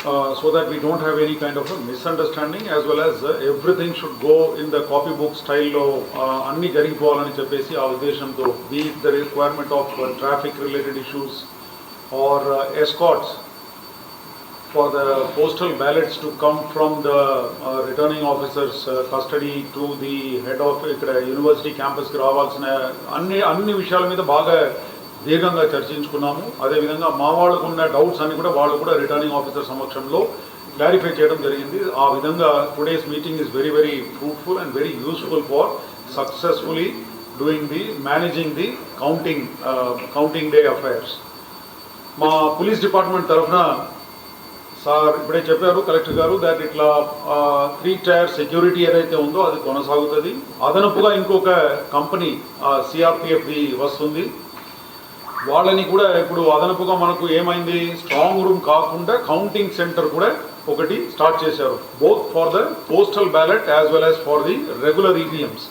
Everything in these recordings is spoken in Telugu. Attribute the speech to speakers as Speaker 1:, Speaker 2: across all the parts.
Speaker 1: so that we don't have any kind of a misunderstanding, as well as everything should go in the copybook style లో అన్ని జరిగిపోవాలని చెప్పేసి ఆ ఉద్దేశంతో be it the requirement of traffic related issues or escorts for the postal ballots to come from the returning officers custody to the head of ikkada university campus కి రావాల్సిన అన్ని విషయాల మీద బాగా దీర్ఘంగా చర్చించుకున్నాము. అదేవిధంగా మా వాళ్ళకు ఉన్న డౌట్స్ అన్ని కూడా వాళ్ళు కూడా రిటర్నింగ్ ఆఫీసర్ సమక్షంలో క్లారిఫై చేయడం జరిగింది. ఆ విధంగా today's meeting is very very fruitful and very useful for successfully doing the managing the counting day affairs. మా పోలీస్ డిపార్ట్మెంట్ తరఫున సార్ ఇప్పుడే చెప్పారు కలెక్టర్ గారు దాట్ ఇట్లా 3 టైర్ సెక్యూరిటీ ఏదైతే ఉందో అది కొనసాగుతుంది. అదనపుగా ఇంకొక కంపెనీ సిఆర్పిఎఫ్ది వస్తుంది. వాళ్ళని కూడా ఇప్పుడు అదనపుగా మనకు ఏమైంది, స్ట్రాంగ్ రూమ్ కాకుండా కౌంటింగ్ సెంటర్ కూడా ఒకటి స్టార్ట్ చేశారు, both for the postal ballot as well as for the regular EVMs.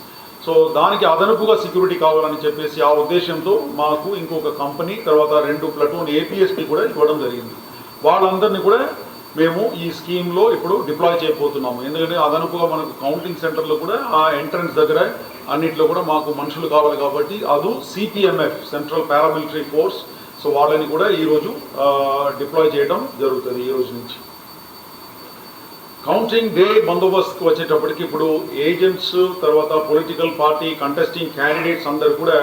Speaker 1: So దానికి అదనపుగా సెక్యూరిటీ కావాలని చెప్పేసి ఆ ఉద్దేశంతో మాకు ఇంకొక కంపెనీ తర్వాత 2 ప్లటూన్ ఏపీఎస్పీ కూడా ఇవ్వడం జరిగింది. వాళ్ళందరినీ కూడా మేము ఈ స్కీమ్లో ఇప్పుడు డిప్లాయ్ చేయబోతున్నాము. ఎందుకంటే అదనపుగా మనకు కౌంటింగ్ సెంటర్లో కూడా ఆ ఎంట్రన్స్ దగ్గర అన్నింటిలో కూడా మాకు మనుషులు కావాలి కాబట్టి అది సిపిఎంఎఫ్ సెంట్రల్ పారామిలిటరీ ఫోర్స్. సో వాళ్ళని కూడా ఈరోజు డిప్లాయ్ చేయడం జరుగుతుంది ఈ రోజు నుంచి. కౌంటింగ్ డే బందోబస్తుకు వచ్చేటప్పటికి ఇప్పుడు ఏజెంట్స్ తర్వాత పొలిటికల్ పార్టీ కంటెస్టింగ్ క్యాండిడేట్స్ అందరు కూడా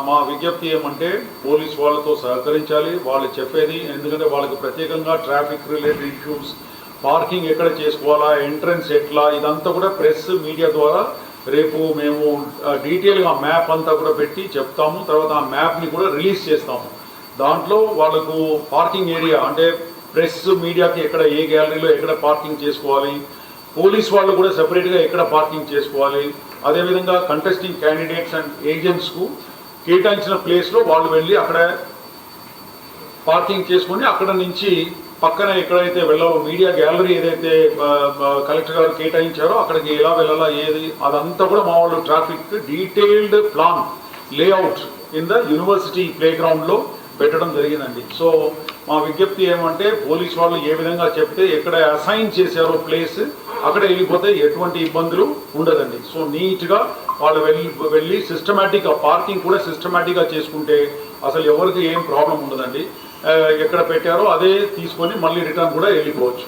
Speaker 1: మా విజ్ఞప్తి ఏమంటే పోలీస్ వాళ్ళతో సహకరించాలి. వాళ్ళు చెప్పేది, ఎందుకంటే వాళ్ళకి ప్రత్యేకంగా ట్రాఫిక్ రిలేటెడ్ ఇష్యూస్, పార్కింగ్ ఎక్కడ చేసుకోవాలా, ఎంట్రన్స్ ఎట్లా, ఇదంతా కూడా ప్రెస్ మీడియా ద్వారా రేపు మేము డీటెయిల్గా మ్యాప్ అంతా కూడా పెట్టి చెప్తాము. తర్వాత ఆ మ్యాప్ని కూడా రిలీజ్ చేస్తాము. దాంట్లో వాళ్ళకు పార్కింగ్ ఏరియా అంటే ప్రెస్ మీడియాకి ఎక్కడ ఏ గ్యాలరీలో ఎక్కడ పార్కింగ్ చేసుకోవాలి, పోలీస్ వాళ్ళు కూడా సెపరేట్గా ఎక్కడ పార్కింగ్ చేసుకోవాలి, అదేవిధంగా కంటెస్టింగ్ క్యాండిడేట్స్ అండ్ ఏజెంట్స్కు కేటాయించిన ప్లేస్లో వాళ్ళు వెళ్ళి అక్కడ పార్కింగ్ చేసుకొని అక్కడ నుంచి పక్కన ఎక్కడైతే వెళ్ళాలో మీడియా గ్యాలరీ ఏదైతే కలెక్టర్ గారు కేటాయించారో అక్కడికి ఎలా వెళ్ళాలా ఏది అదంతా కూడా మా వాళ్ళు traffic detailed plan layout in the university play గ్రౌండ్లో పెట్టడం జరిగిందండి. సో మా విజ్ఞప్తి ఏమంటే పోలీస్ వాళ్ళు ఏ విధంగా చెప్తే ఎక్కడ అసైన్ చేశారో ప్లేస్ అక్కడ వెళ్ళిపోతే ఎటువంటి ఇబ్బందులు ఉండదండి. సో నీట్గా వాళ్ళు వెళ్ళి సిస్టమేటిక్గా పార్కింగ్ కూడా సిస్టమేటిక్గా చేసుకుంటే అసలు ఎవరికి ఏం ప్రాబ్లం ఉండదండి. ఎక్కడ పెట్టారో అదే తీసుకొని మళ్ళీ రిటర్న్ కూడా వెళ్ళిపోవచ్చు.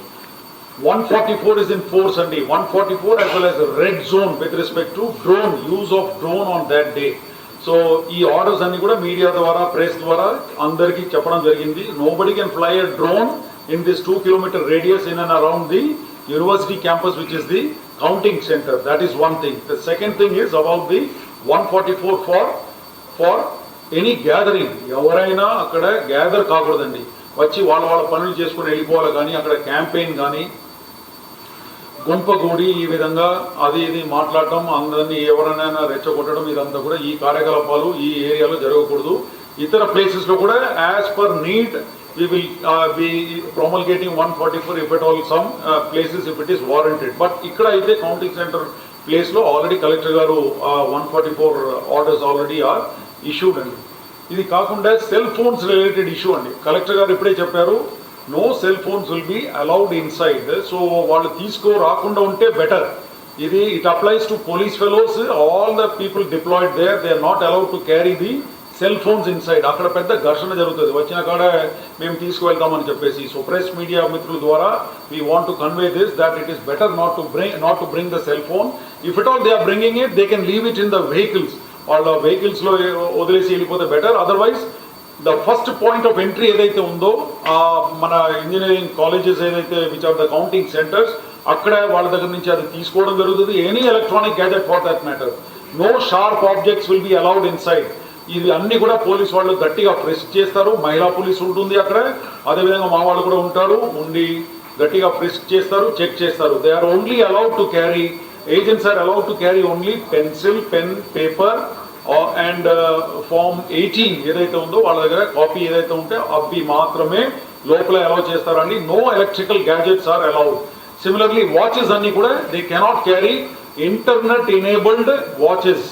Speaker 1: 144 is in force అండి. 144 as well as red zone with respect to drone, use of drone on that day. So ఈ ఆర్డర్స్ అన్ని కూడా మీడియా ద్వారా ప్రెస్ ద్వారా అందరికీ చెప్పడం జరిగింది. Nobody can fly a drowned in this 2 kilometer radius in and around the university campus which is the counting center. That is one thing. The second thing is about the 144 for any gathering. ఎవరైనా అక్కడ గ్యాదర్ కాకూడదండి, వచ్చి వాళ్ళ పనులు చేసుకుని వెళ్ళిపోవాలి. కానీ అక్కడ క్యాంపెయిన్ కానీ గుంపగూడి ఈ విధంగా అది ఇది మాట్లాడటం, అందరినీ ఎవరైనా రెచ్చగొట్టడం, ఇదంతా కూడా ఈ కార్యకలాపాలు ఈ ఏరియాలో జరగకూడదు. ఇతర ప్లేసెస్లో కూడా as per need we will be promulgating 144 if at all some places if it is warranted. But ikkada aithe counting center place lo already collector garu 144 orders already are issued andi. ఇది కాకుండా సెల్ ఫోన్స్ రిలేటెడ్ ఇష్యూ అండి. కలెక్టర్ గారు ఇప్పుడే చెప్పారు no cell phones will be allowed inside. So వాళ్ళు రాకుండా ఉంటే బెటర్. ఇది it applies to police fellows, all the people deployed there, they are not allowed to carry the cell phones inside. అక్కడ పెద్ద ఘర్షణ జరుగుతుంది, వచ్చిన కాడ మేము తీసుకువెళ్తామని చెప్పేసి. సో ప్రెస్ మీడియా మిత్రుల ద్వారా we want to convey this that it is better not to bring the cell phone. If it all they are bringing it they can leave it in the vehicles. వాళ్ళ వెహికల్స్లో వదిలేసి వెళ్ళిపోతే better. Otherwise the first point of entry ఏదైతే ఉందో మన ఇంజనీరింగ్ కాలేజెస్ ఏదైతే which are the counting centres, అక్కడ వాళ్ళ దగ్గర నుంచి అది తీసుకోవడం జరుగుతుంది. Any electronic gadget for that matter, no sharp objects will be allowed inside. ఇది అన్ని కూడా పోలీస్ వాళ్ళు గట్టిగా ఫ్రిస్క్ చేస్తారు. మహిళా పోలీస్ ఉంటుంది అక్కడ, అదేవిధంగా మా వాళ్ళు కూడా ఉంటారు, ఉండి గట్టిగా ఫ్రిస్క్ చేస్తారు, చెక్ చేస్తారు. They are only allowed to carry, agents are allowed to carry only pencil, pen, paper and form 18 ఏదైతే ఉందో వాళ్ళ దగ్గర కాపీ ఏదైతే ఉంటే అవి మాత్రమే లోపల అలౌ చేస్తారండి. No electrical gadgets are allowed. Similarly watches అన్ని కూడా they cannot carry internet enabled watches.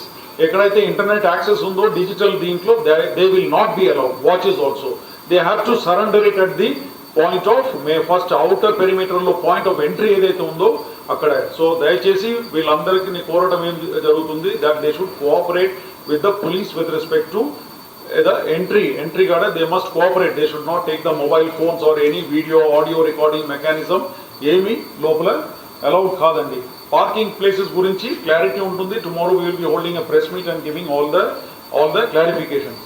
Speaker 1: ఎక్కడైతే ఇంటర్నెట్ యాక్సెస్ ఉందో డిజిటల్ దీంట్లో they will not be allowed. Watches also they have to surrender it at the point of first outer పెరిమీటర్లో పాయింట్ ఆఫ్ ఎంట్రీ ఏదైతే ఉందో అక్కడ. సో దయచేసి వీళ్ళందరికీ కోరడం ఏం జరుగుతుంది, that they should cooperate with the police with respect to the entry కాడ they must cooperate. They should not take the mobile phones or any video audio recording mechanism ఏమి లోపల అలౌడ్ కాదండి. పార్కింగ్ ప్లేసెస్ గురించి క్లారిటీ ఉంటుంది. Tomorrow we will be holding a press meet and giving all the clarifications.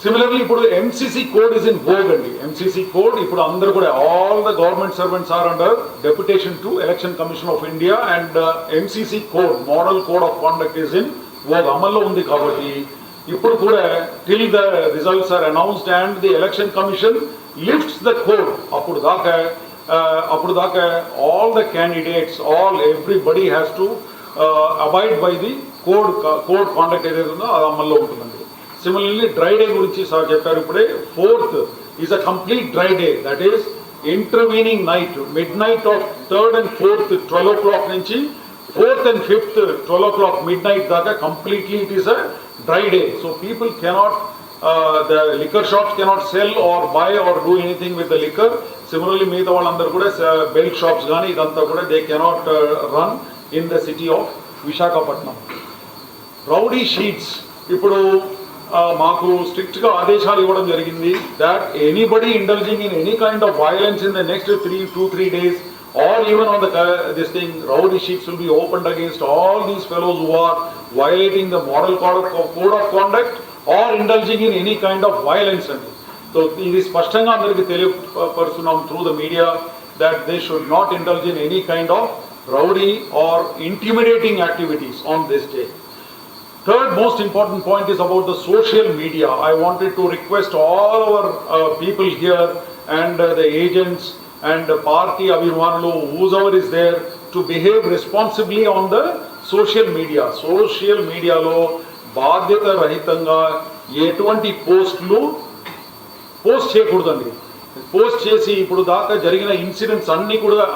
Speaker 1: Similarly ఇప్పుడు MCC code is in vogue అండి. MCC code ఇప్పుడు అందరూ కూడా all the government servants are under deputation to Election Commission of India and MCC code model code of conduct is in vogue, అమల్లో ఉంది. కాబట్టి ఇప్పుడు కూడా till the results are announced and the election commission lifts the code, అప్పుడు దాకా all the candidates, everybody has to abide by the code conduct ఏదైతే ఉందో అది అమల్లో ఉంటుందండి. సిమిలర్లీ డ్రై డే గురించి సార్ చెప్పారు ఇప్పుడే. 4th is a complete dry day, that is intervening night, midnight of 3rd and 4th 12 o'clock నుంచి 4th and 5th 12 o'clock midnight daaka completely it is a dry day. So people cannot, the liquor shops cannot sell or buy or do anything with the liquor. Similarly meeta vallandaru kuda belt shops gaani idantha kuda they cannot run in the city of Visakhapatnam. Rowdy sheets ఇప్పుడు మాకు స్ట్రిక్ట్ గా ఆదేశాలు ఇవ్వడం జరిగింది that anybody indulging in any kind of violence in the next 2-3 days or even on this thing, rowdy sheets will be opened against all these fellows who are violating the model code of conduct or indulging in any kind of violence. So ఇది స్పష్టంగా అందరికీ తెలియపరుస్తున్నాం through the media that they should not indulge in any kind of rowdy or intimidating activities on this day. Third most important point is about the social media. I wanted to request all our people here and the agents and party abhimanulu, whoever is there, to behave responsibly on the social media. Social media lo బాధ్యత రహితంగా ఎటువంటి పోస్టులు పోస్ట్ చేయకూడదండి. పోస్ట్ చేసి ఇప్పుడు దాకా జరిగిన ఇన్సిడెంట్స్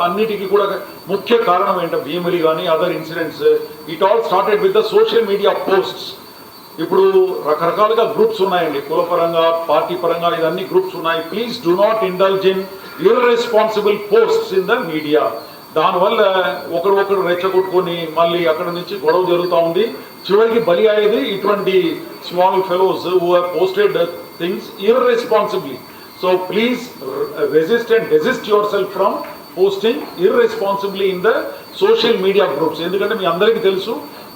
Speaker 1: అన్నిటికీ కూడా ముఖ్య కారణం ఏంటంటే భీమిలి కానీ other incidents, it all started with the social media posts. ఇప్పుడు రకరకాలుగా గ్రూప్స్ ఉన్నాయండి, కులపరంగా పార్టీ పరంగా ఇదన్నీ గ్రూప్స్ ఉన్నాయి. Please do not indulge in irresponsible posts in the media. దానివల్ల ఒకరు రెచ్చగొట్టుకొని మళ్ళీ అక్కడ నుంచి గొడవ జరుగుతూ ఉంది. చివరికి బలి అయ్యేది ఇటువంటి small fellows who have posted things irresponsibly. So please resist and desist yourself from posting irresponsibly in the social media groups. ఎందుకంటే మీ అందరికీ తెలుసు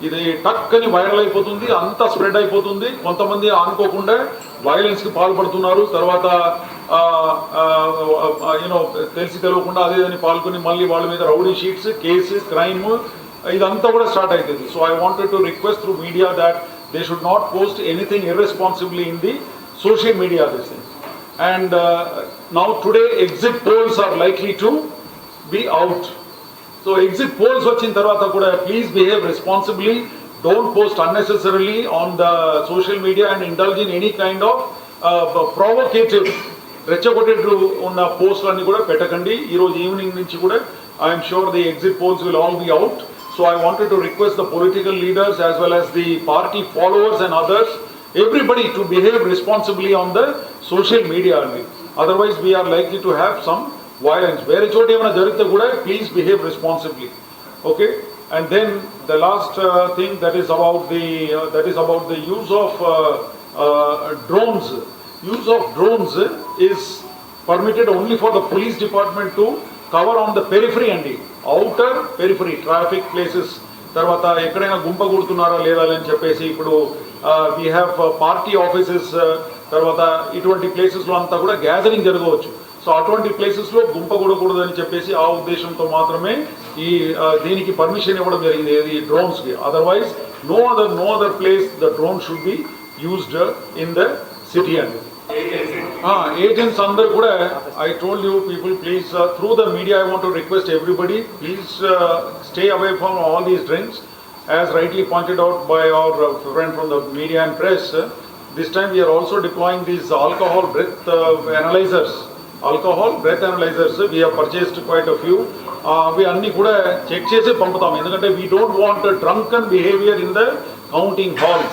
Speaker 1: ఇది టక్ అని వైరల్ అయిపోతుంది, అంతా స్ప్రెడ్ అయిపోతుంది. కొంతమంది అనుకోకుండా వైలెన్స్కి పాల్పడుతున్నారు. తర్వాత తెలిసి తెలియకుండా అదేదని పాల్గొని మళ్ళీ వాళ్ళ మీద రౌడీ షీట్స్, కేసు, క్రైమ్ ఇదంతా కూడా స్టార్ట్ అవుతుంది. So I wanted to request through media that they should not post anything irresponsibly in the social media this thing. And now today exit polls are likely to be out. So exit polls వచ్చిన తర్వాత కూడా please behave responsibly. Don't post unnecessarily on the social media and indulge in any kind of provocative రెచ్చగొట్టేట్టు ఉన్న పోస్టులన్నీ కూడా పెట్టకండి. ఈరోజు ఈవినింగ్ నుంచి కూడా I'm sure the exit polls will all be out. So I wanted to request the political leaders as well as the party followers and others, everybody to behave responsibly on the social media only. Otherwise we are likely to have some violence. Where choti emana jarigithe kuda please behave responsibly. Okay. And then the last thing that is about the use of drones. Use of drones is permitted only for the police department to cover on the periphery and the outer periphery traffic places. తర్వాత ఎక్కడైనా గుంపగూడుతున్నారా లేదా అని చెప్పేసి ఇప్పుడు వీ హ్యావ్ పార్టీ ఆఫీసెస్, తర్వాత ఇటువంటి ప్లేసెస్లో అంతా కూడా గ్యాదరింగ్ జరగవచ్చు. సో అటువంటి ప్లేసెస్లో గుంపగూడకూడదని చెప్పేసి ఆ ఉద్దేశంతో మాత్రమే ఈ దీనికి పర్మిషన్ ఇవ్వడం జరిగింది, ఏది డ్రోన్స్కి. Otherwise no other place the drone should be used in the city అండి. ఏజెంట్స్ అందరు కూడా I told you people please through the media I want to request everybody please stay away from all these drinks. As rightly pointed out by our friend from the media and press, this time we are also deploying these alcohol breath analyzers. We have purchased quite a few. We anni kuda check chesi pamputam endukante we don't want a drunken behavior in the counting halls.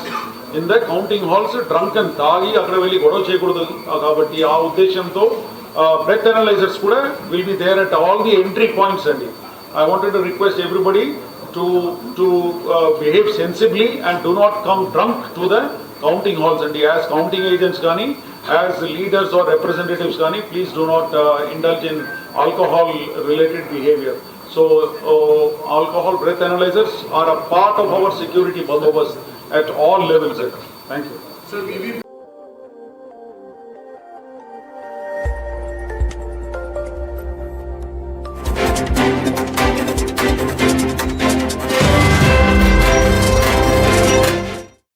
Speaker 1: In the counting halls drunken taagi akkada velli godav cheyakudadu kabatti aa uddeshamtho breath analyzers kuda will be there at all the entry points andi. I wanted to request everybody to behave sensibly and do not come drunk to the counting halls andi. As counting agents gaani, as leaders or representatives gaani, please do not indulge in alcohol related behavior. So alcohol breath analyzers are a part of our security bandobast at all levels. Thank you.
Speaker 2: Sir,